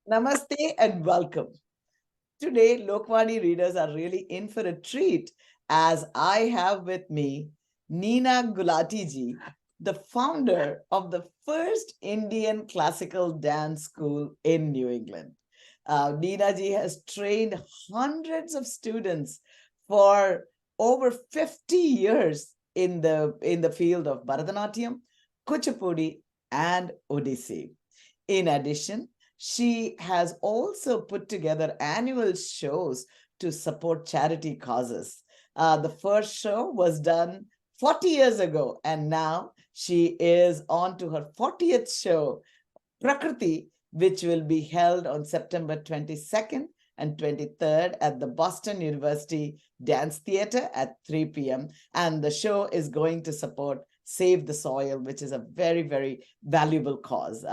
Namaste and welcome. Today, Lokvani readers are really in for a treat as I have with me Neena Gulati ji, the founder of the first Indian classical dance school in New England. Neena ji has trained hundreds of students for over 50 years in the field of Bharatanatyam, Kuchipudi, and Odissi. In addition, she has also put together annual shows to support charity causes. The first show was done 40 years ago, and now she is on to her 40th show, Prakriti, which will be held on September 22nd and 23rd at the Boston University Dance Theater at 3 p.m. And the show is going to support Save the Soil, which is a very, very valuable cause.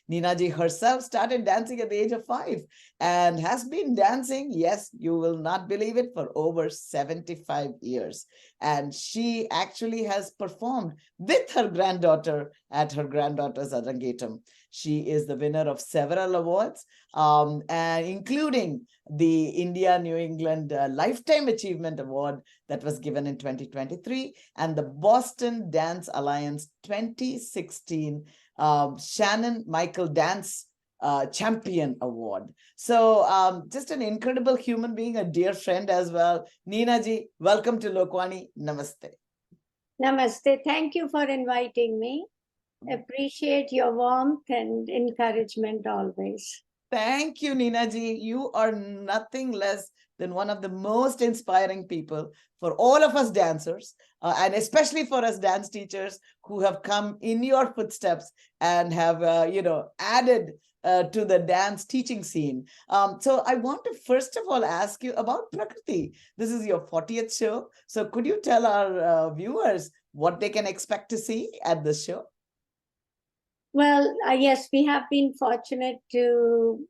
Neena ji herself started dancing at the age of 5 and has been dancing, yes, you will not believe it, for over 75 years. And she actually has performed with her granddaughter at her granddaughter's Arangetam. She is the winner of several awards, and including the India New England Lifetime Achievement Award that was given in 2023 and the Boston Dance Alliance 2016 Shannon Michael Dance Champion Award. So just an incredible human being, a dear friend as well. Neena ji, welcome to Lokvani. Namaste. Namaste. Thank you for inviting me. Appreciate your warmth and encouragement always. Thank you, Neena ji. You are nothing less than one of the most inspiring people for all of us dancers, and especially for us dance teachers who have come in your footsteps and have, added to the dance teaching scene. So I want to first of all ask you about Prakriti. This is your 40th show. So could you tell our viewers what they can expect to see at this show? Well, yes, we have been fortunate to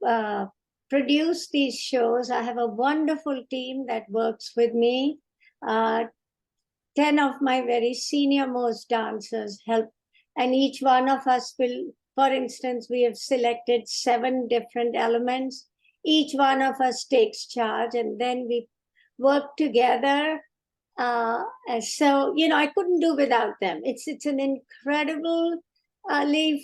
produce these shows. I have a wonderful team that works with me. 10 of my very senior most dancers help, and each one of us will, for instance, we have selected 7 different elements. Each one of us takes charge, and then we work together. So, I couldn't do without them. It's an incredibly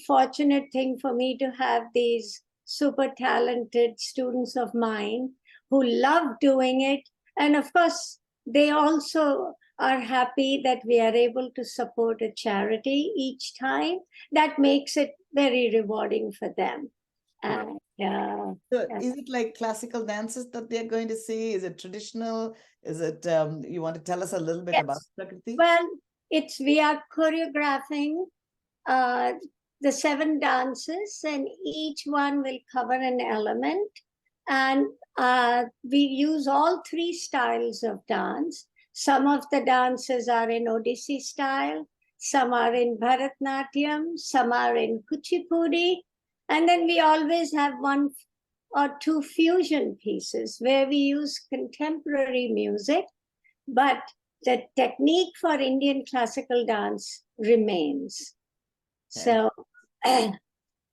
fortunate thing for me to have these super talented students of mine who love doing it. And of course, they also are happy that we are able to support a charity each time. That makes it very rewarding for them. And So is it like classical dances that they're going to see? Is it traditional? Is it, you want to tell us a little bit about yes, Prakriti? well, we are choreographing uh, the 7 dances, and each one will cover an element. And we use all 3 styles of dance. Some of the dances are in Odissi style, some are in Bharatnatyam, some are in Kuchipudi. And then we always have 1 or 2 fusion pieces where we use contemporary music, but the technique for Indian classical dance remains. So,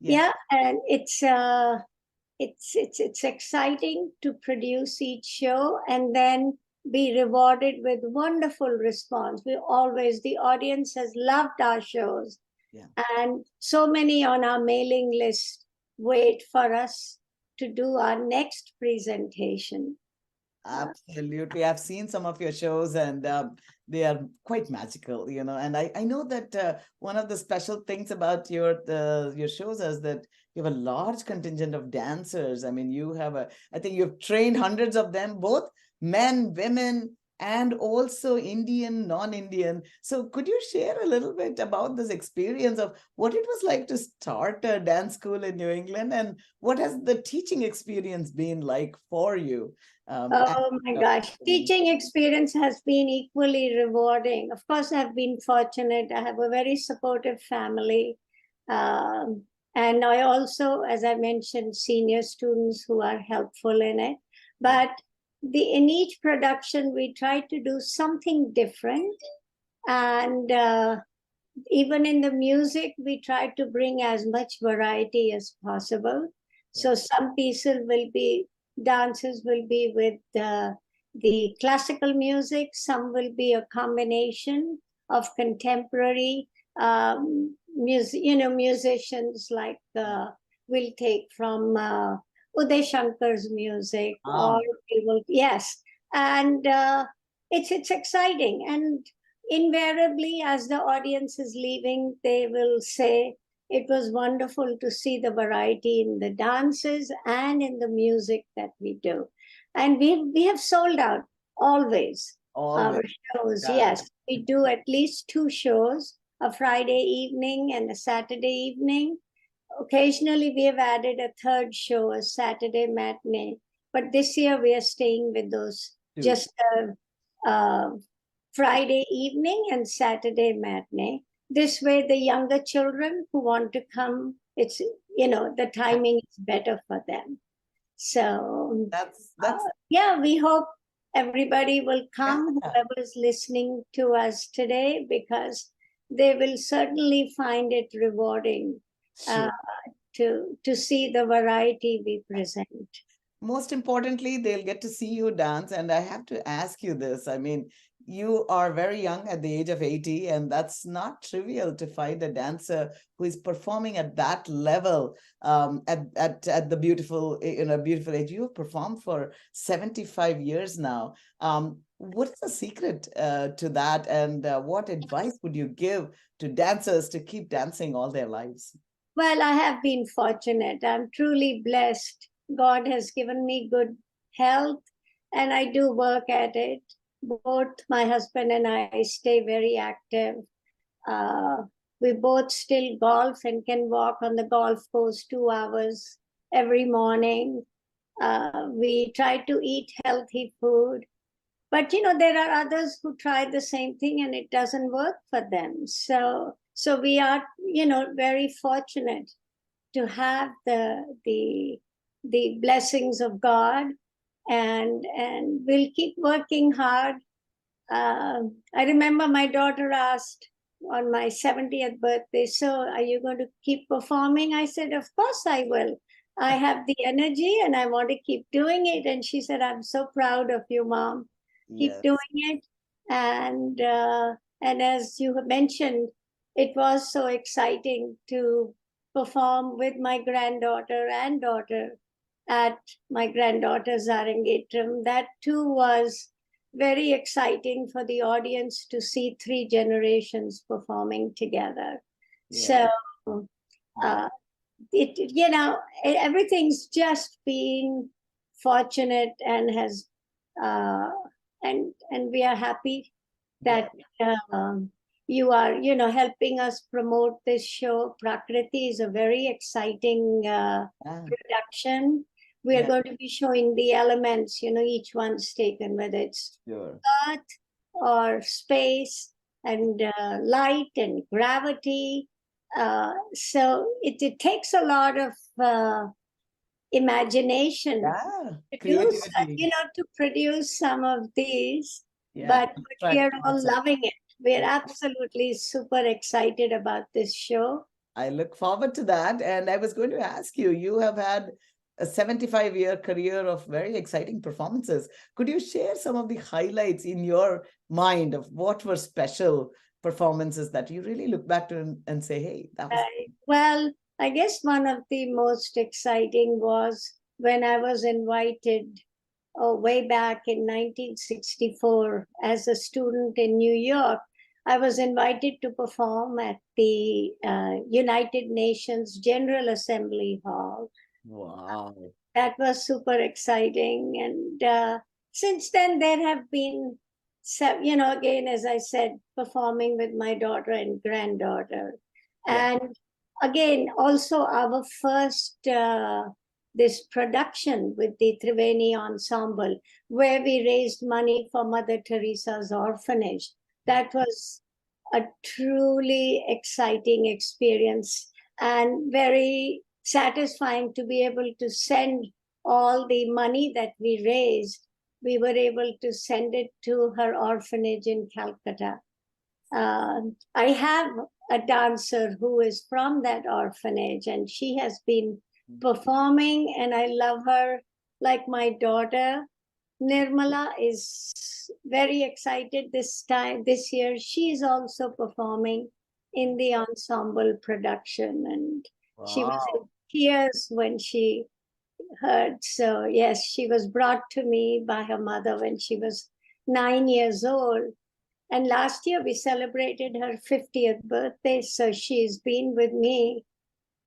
yeah, and it's exciting to produce each show and then be rewarded with wonderful response. The audience has loved our shows, and so many on our mailing list wait for us to do our next presentation. Absolutely. I've seen some of your shows and they are quite magical, and I know that one of the special things about your shows is that you have a large contingent of dancers. I mean, I think you've trained hundreds of them, both men, women, and also Indian, non-Indian. So could you share a little bit about this experience of what it was like to start a dance school in New England, and what has the teaching experience been like for you? Oh my gosh. Teaching experience has been equally rewarding. Of course, I've been fortunate. I have a very supportive family. And I also, as I mentioned, senior students who are helpful in it. But in each production, we try to do something different. And even in the music, we try to bring as much variety as possible. So some dances will be with the classical music. Some will be a combination of contemporary musicians like will take from Uday Shankar's music, or Um, we will, yes, and it's exciting. And invariably, as the audience is leaving, they will say it was wonderful to see the variety in the dances and in the music that we do. And we have sold out always always. our shows. Yeah. Yes, we do at least two shows, a Friday evening and a Saturday evening. Occasionally, we have added a third show, a Saturday matinee. But this year, we are staying with those Two. just Friday evening and Saturday matinee. This way, the younger children who want to come, it's, the timing is better for them. So, That's yeah, we hope everybody will yeah. come, whoever is listening to us today, because they will certainly find it rewarding uh, Sure. to see the variety we present. Most importantly, they'll get to see you dance. And I have to ask you this. I mean, you are very young at the age of 80, and that's not trivial to find a dancer who is performing at that level at the beautiful age. You have performed for 75 years now. What is the secret to that? And what advice would you give to dancers to keep dancing all their lives? Well, I have been fortunate. I'm truly blessed. God has given me good health, and I do work at it. Both my husband and I stay very active. Uh, we both still golf and can walk on the golf course 2 hours every morning. We try to eat healthy food. But there are others who try the same thing and it doesn't work for them. So we are, very fortunate to have the blessings of God, and we'll keep working hard. I remember my daughter asked on my 70th birthday, "So, are you going to keep performing?" I said, "Of course I will. I have the energy and I want to keep doing it." And she said, "I'm so proud of you, Mom. Keep Yes. doing it." And as you have mentioned, it was so exciting to perform with my granddaughter and daughter at my granddaughter's Arangetram. That too was very exciting for the audience to see three generations performing together. So Yes. Yeah. uh, everything's just being fortunate, and has uh, and we are happy Yeah. that you are helping us promote this show. Prakriti is a very exciting Yeah. production. We are Yeah. going to be showing the elements, each one's taken, whether it's Sure. earth or space, and light and gravity. So it takes a lot of imagination Yeah. to do, Creativity. to produce some of these, Yeah. but we Abstract are all concept. loving it. We're Yeah. absolutely super excited about this show. I look forward to that. And I was going to ask you, you have had a 75-year career of very exciting performances. Could you share some of the highlights in your mind of what were special performances that you really look back to and say, hey, that was Well, I guess one of the most exciting was when I was invited way back in 1964 as a student in New York. I was invited to perform at the United Nations General Assembly Hall. wow. That was super exciting. And since then, there have been, again, as I said, performing with my daughter and granddaughter. Yeah. And again, also our first this production with the Triveni ensemble, where we raised money for Mother Teresa's orphanage. That was a truly exciting experience, and very satisfying to be able to send all the money that we raised. We were able to send it to her orphanage in Calcutta. I have a dancer who is from that orphanage, and she has been performing, and I love her like my daughter. Nirmala is very excited this year. She is also performing in the ensemble production, and she was in Wow. tears when she heard. So, yes, she was brought to me by her mother when she was 9 years old. And last year we celebrated her 50th birthday. So she's been with me,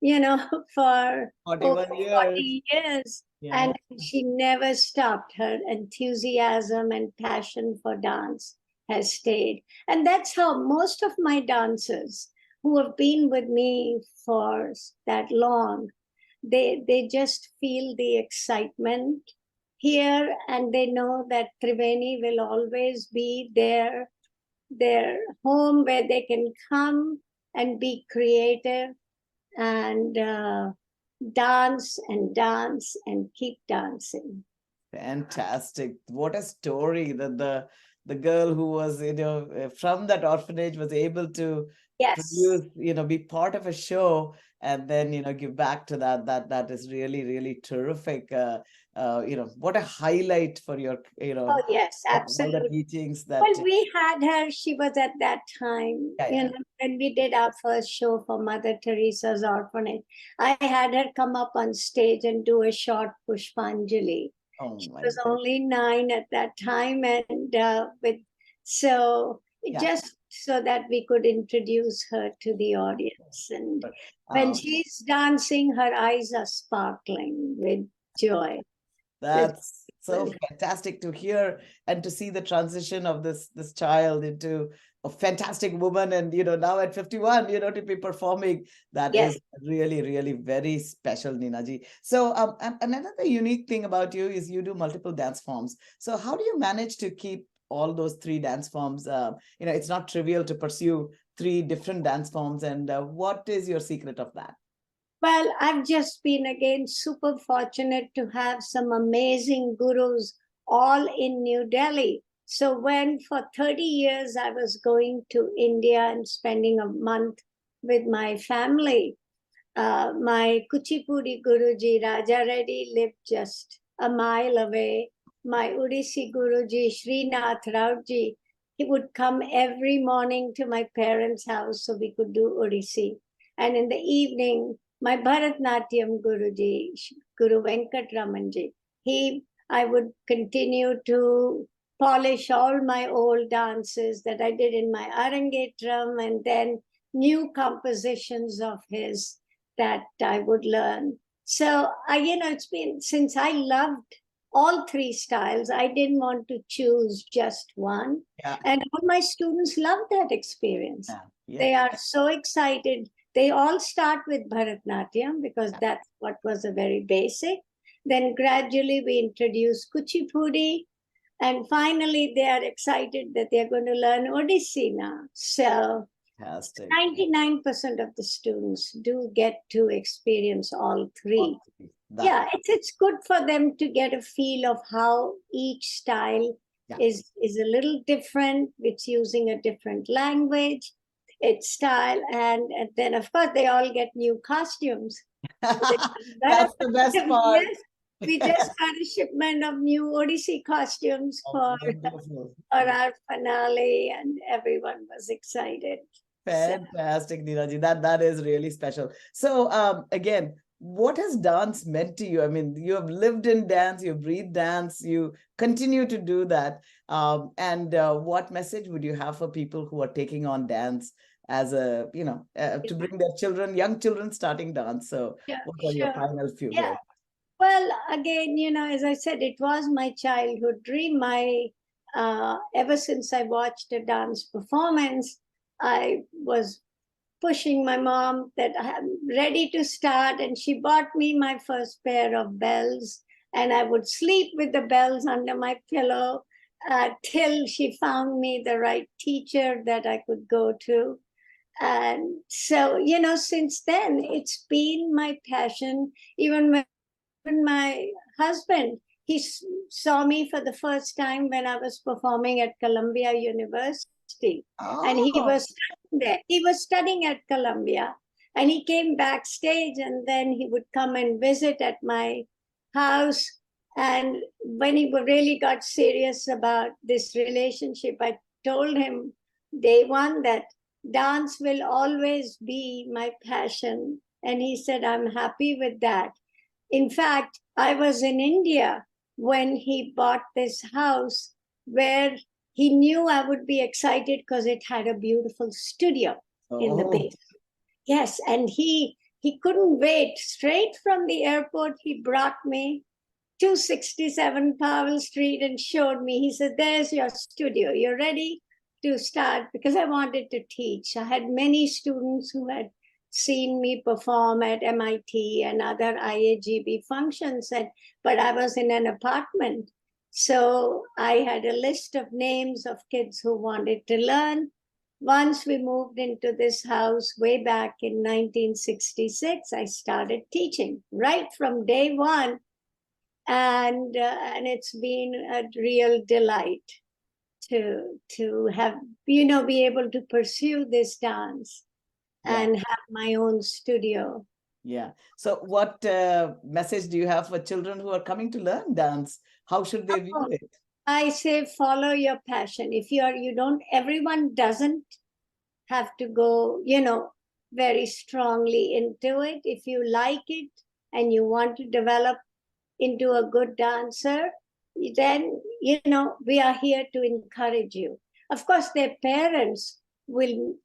you know, for over 41 years. 40 years. Yeah. And she never stopped. Her enthusiasm and passion for dance has stayed. And that's how most of my dancers who have been with me for that long, they just feel the excitement here, and they know that Triveni will always be their home where they can come and be creative and dance and dance and keep dancing. Fantastic. What a story that the girl who was, from that orphanage was able to Yes. produce, be part of a show and then, give back to that. That is really, really terrific. What a highlight for your, Oh, yes, of all the absolutely. teachings that, Well, we had her, she was at that time, yeah, yeah. when we did our first show for Mother Teresa's orphanage. I had her come up on stage and do a short Pushpanjali. Oh She my was God. only 9 at that time, and so Yeah. just so that we could introduce her to the audience. And But, when um, she's dancing, her eyes are sparkling with joy. It's That's so beautiful. fantastic to hear and to see the transition of this child into a fantastic woman. And now at 51, to be performing, that Yes. is really, really very special, Neena ji. So and another unique thing about you is you do multiple dance forms. So how do you manage to keep all those three dance forms? It's not trivial to pursue three different dance forms. And what is your secret of that? Well, I've just been again super fortunate to have some amazing gurus all in New Delhi. So, when for 30 years I was going to India and spending a month with my family, my Kuchipudi Guruji Raja Reddy lived just a mile away. My Odissi Guruji Srinath Raoji, he would come every morning to my parents' house so we could do Odissi. And in the evening, my Bharatnatyam Guruji, Guru Venkat Ramanji, I would continue to polish all my old dances that I did in my Arangetram, and then new compositions of his that I would learn. So it's been, since I loved all three styles, I didn't want to choose just one. Yeah, And all my students love that experience. yeah, yeah. They are so excited. They all start with Bharatnatyam because that's what was a very basic. Then gradually we introduce Kuchipudi. And finally, they are excited that they're going to learn Odissi now. So Fantastic. 99% of the students do get to experience all All three. three. That, Yeah, it's good for them to get a feel of how each style yeah. is a little different. It's using a different language, its style, and then of course they all get new costumes. That's the best part. Yes, we just got a shipment of new Odissi costumes Oh, for wonderful. our finale, and everyone was excited. So, Fantastic, Neeraji. That is really special. So, again, what has dance meant to you? I mean, you have lived in dance, you breathe dance, you continue to do that. And what message would you have for people who are taking on dance as to bring their children, young children starting dance? So, yeah, what are your sure. final few Yeah. words? Well, again, as I said, it was my childhood dream. Ever since I watched a dance performance, I was pushing my mom that I'm ready to start, and she bought me my first pair of bells, and I would sleep with the bells under my pillow till she found me the right teacher that I could go to. And so, since then, it's been my passion. Even when my husband, saw me for the first time when I was performing at Columbia University, and he Oh, was studying there. He was studying at Columbia, And he came backstage, and then he would come and visit at my house. And when he really got serious about this relationship, I told him day one that dance will always be my passion. And he said, I'm happy with that. In fact, I was in India when he bought this house, where he knew I would be excited because it had a beautiful studio in the Oh, basement. Yes, and he couldn't wait. Straight from the airport, he brought me 267 Powell Street and showed me. He said, there's your studio. You're ready to start, because I wanted to teach. I had many students who had seen me perform at MIT and other IAGB functions, but I was in an apartment. So I had a list of names of kids who wanted to learn. Once we moved into this house way back in 1966, I started teaching right from day one, and it's been a real delight to have, be able to pursue this dance yeah. and have my own studio. Yeah. So what message do you have for children who are coming to learn dance? How should they view Oh, it? I say follow your passion. If you don't, everyone doesn't have to go, very strongly into it. If you like it and you want to develop into a good dancer, then, we are here to encourage you. Of course, their parents will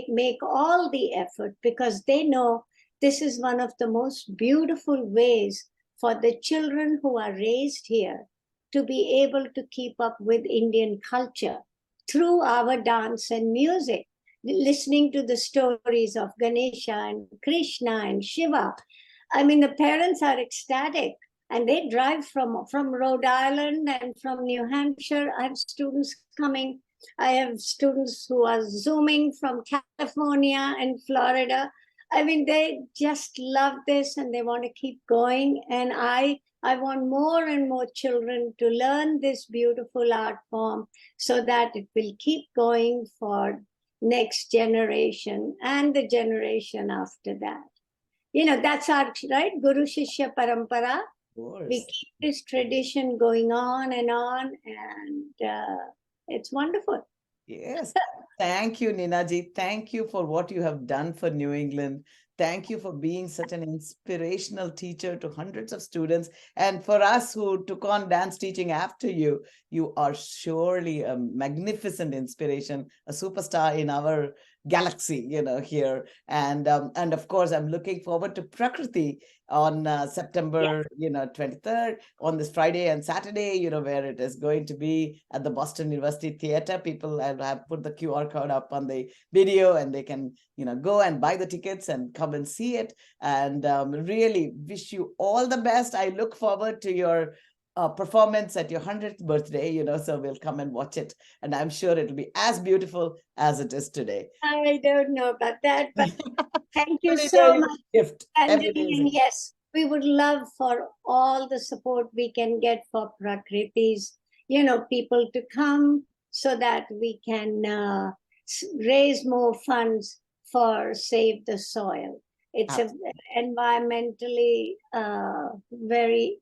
make all the effort, because they know this is one of the most beautiful ways for the children who are raised here to be able to keep up with Indian culture through our dance and music, listening to the stories of Ganesha and Krishna and Shiva. I mean, the parents are ecstatic, and they drive from Rhode Island and from New Hampshire. I have students coming. I have students who are Zooming from California and Florida. I mean, they just love this and they want to keep going. And I want more and more children to learn this beautiful art form, so that it will keep going for next generation and the generation after that. That's our, right, Guru Shishya Parampara. We keep this tradition going on, and it's wonderful. Yes. Thank you, Ninaji. Thank you for what you have done for New England. Thank you for being such an inspirational teacher to hundreds of students. And for us who took on dance teaching after you, you are surely a magnificent inspiration, a superstar in our galaxy, here. And of course, I'm looking forward to Prakriti on September, 23rd, on this Friday and Saturday, where it is going to be at the Boston University Theater. People have put the QR code up on the video, and they can, go and buy the tickets and come and see it. And really wish you all the best. I look forward to your performance at your 100th birthday, so we'll come and watch it. And I'm sure it'll be as beautiful as it is today. I don't know about that, but thank you Every so day is much, a gift. Every day Ranjani. is a And gift. yes, we would love for all the support we can get for Prakriti's, people to come, so that we can raise more funds for Save the Soil. It's an environmentally very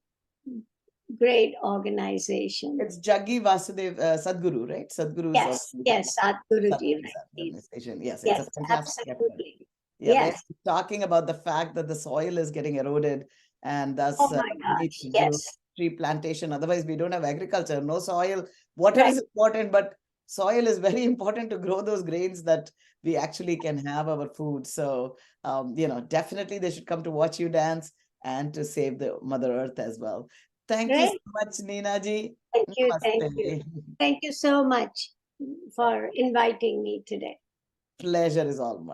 great organization. It's Jaggi Vasudev Sadhguru, right? Sadhguru's Yes, Sadhguruji. organization. Yes, it's a Yes, fantastic effort. absolutely. Yeah, they're Yes. talking about the fact that the soil is getting eroded, and Oh thus my we need gosh. to do Yes. tree plantation. Otherwise, we don't have agriculture, no soil. Water Right. is important, but soil is very important to grow those grains that we actually can have our food. So, definitely they should come to watch you dance and to save the Mother Earth as well. Thank you so Right. much, Neena ji. Thank you. Thank you. Namaste. Thank you so much for inviting me today. Pleasure is all mine.